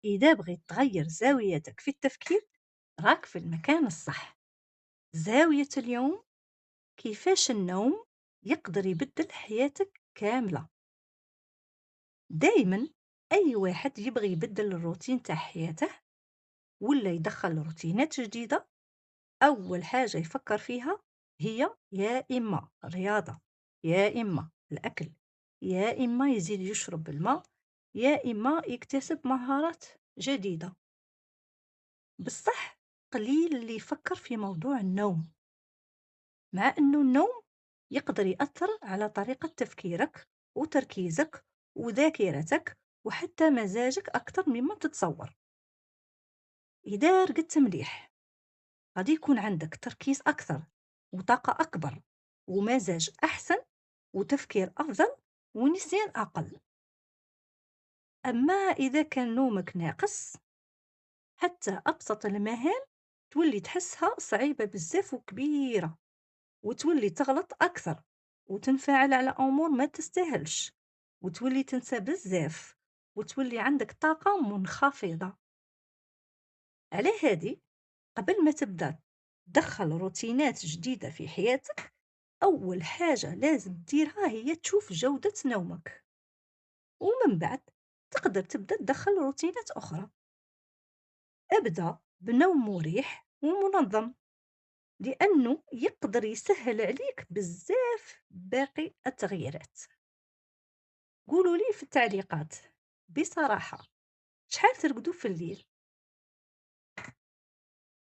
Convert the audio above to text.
إذا بغيت تغير زاويتك في التفكير راك في المكان الصح. زاوية اليوم: كيفاش النوم يقدر يبدل حياتك كاملة. دايما أي واحد يبغي يبدل الروتين تاع حياته ولا يدخل روتينات جديدة، أول حاجة يفكر فيها هي يا إما الرياضة، يا إما الأكل، يا إما يزيد يشرب الماء، يا إما يكتسب مهارات جديدة. بصح قليل اللي يفكر في موضوع النوم، مع أنه النوم يقدر يأثر على طريقة تفكيرك وتركيزك وذاكرتك وحتى مزاجك أكثر مما تتصور. إذا رقدت مليح غادي يكون عندك تركيز أكثر وطاقة أكبر ومزاج أحسن وتفكير أفضل ونسيان أقل. أما إذا كان نومك ناقص، حتى أبسط المهام تولي تحسها صعيبة بزاف وكبيرة، وتولي تغلط أكثر وتنفعل على أمور ما تستاهلش، وتولي تنسى بزاف وتولي عندك طاقة منخفضة. على هذه، قبل ما تبدأ تدخل روتينات جديدة في حياتك، أول حاجة لازم تديرها هي تشوف جودة نومك، ومن بعد تقدر تبدأ تدخل روتينات أخرى. أبدأ بنوم مريح ومنظم، لأنه يقدر يسهل عليك بزاف باقي التغييرات. قولوا لي في التعليقات بصراحة، شحال ترقدوا في الليل؟